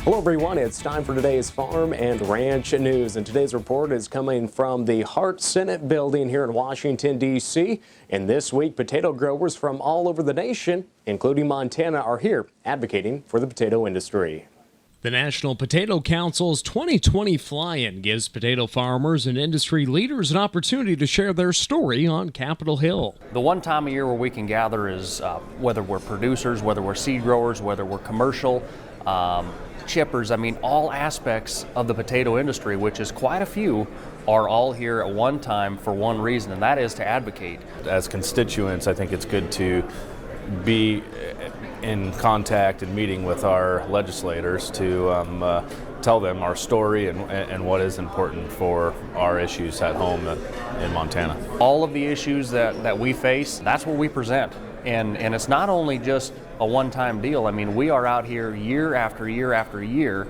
Hello everyone, it's time for today's Farm and Ranch News, and today's report is coming from the Hart Senate building here in Washington, D.C. And this week, potato growers from all over the nation, including Montana, are here advocating for the potato industry. The National Potato Council's 2020 Fly-In gives potato farmers and industry leaders an opportunity to share their story on Capitol Hill. The one time a year where we can gather is whether we're producers, whether we're seed growers, whether we're commercial, chippers, all aspects of the potato industry, which is quite a few, are all here at one time for one reason, and that is to advocate. As constituents, I think it's good to be in contact and meeting with our legislators to tell them our story and what is important for our issues at home in Montana. All of the issues that we face, that's what we present. And it's not only just a one-time deal. We are out here year after year after year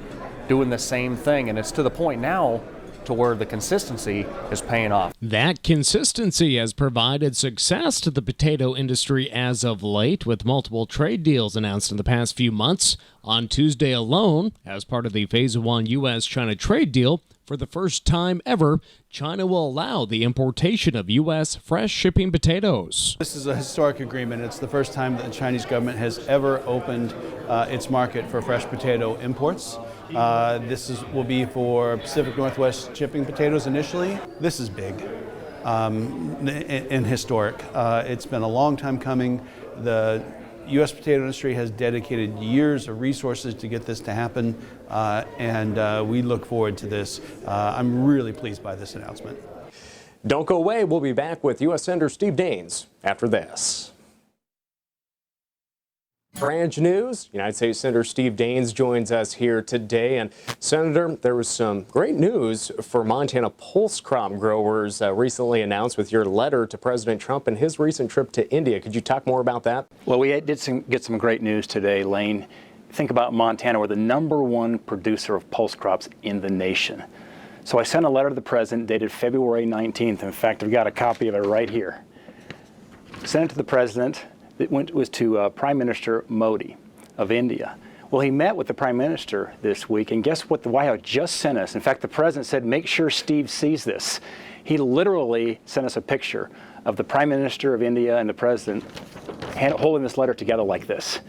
doing the same thing, and it's to the point now to where the consistency is paying off. That consistency has provided success to the potato industry as of late, with multiple trade deals announced in the past few months. On Tuesday alone, as part of the Phase 1 U.S.-China trade deal, for the first time ever, China will allow the importation of U.S. fresh shipping potatoes. This is a historic agreement. It's the first time that the Chinese government has ever opened its market for fresh potato imports. Will be for Pacific Northwest shipping potatoes initially. This is big and historic. It's been a long time coming. The U.S. potato industry has dedicated years of resources to get this to happen, and we look forward to this. I'm really pleased by this announcement. Don't go away. We'll be back with U.S. Senator Steve Daines after this. Ranch News, United States Senator Steve Daines joins us here today. And Senator, there was some great news for Montana pulse crop growers recently announced with your letter to President Trump and his recent trip to India. Could you talk more about that? Well, we did get some great news today, Lane. Think about Montana. We're the #1 producer of pulse crops in the nation. So I sent a letter to the President dated February 19th. In fact, I've got a copy of it right here. Sent it to the President. It was to Prime Minister Modi of India. Well, he met with the Prime Minister this week, and guess what the White House just sent us? In fact, the President said, make sure Steve sees this. He literally sent us a picture of the Prime Minister of India and the President holding this letter together like this.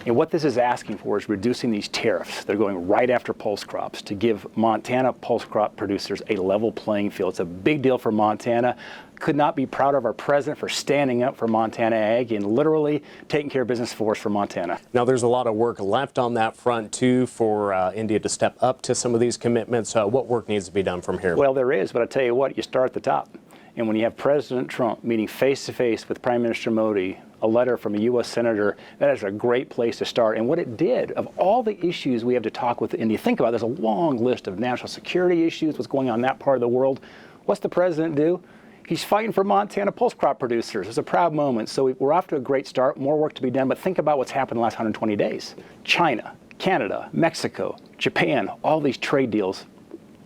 And what this is asking for is reducing these tariffs. They're going right after pulse crops to give Montana pulse crop producers a level playing field. It's a big deal for Montana. Could not be prouder of our president for standing up for Montana ag and literally taking care of business for us for Montana. Now, there's a lot of work left on that front, too, for India to step up to some of these commitments. What work needs to be done from here? Well, there is, but I tell you what, you start at the top. And when you have President Trump meeting face-to-face with Prime Minister Modi, a letter from a U.S. Senator, that is a great place to start. And what it did, of all the issues we have to talk with India, think about it, there's a long list of national security issues, what's going on in that part of the world. What's the President do? He's fighting for Montana pulse crop producers. It's a proud moment. So we're off to a great start, more work to be done, but think about what's happened in the last 120 days. China, Canada, Mexico, Japan, all these trade deals.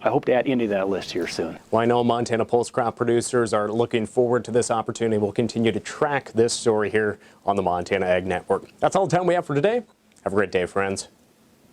I hope to add India to that list here soon. Well, I know Montana pulse crop producers are looking forward to this opportunity. We'll continue to track this story here on the Montana Ag Network. That's all the time we have for today. Have a great day, friends.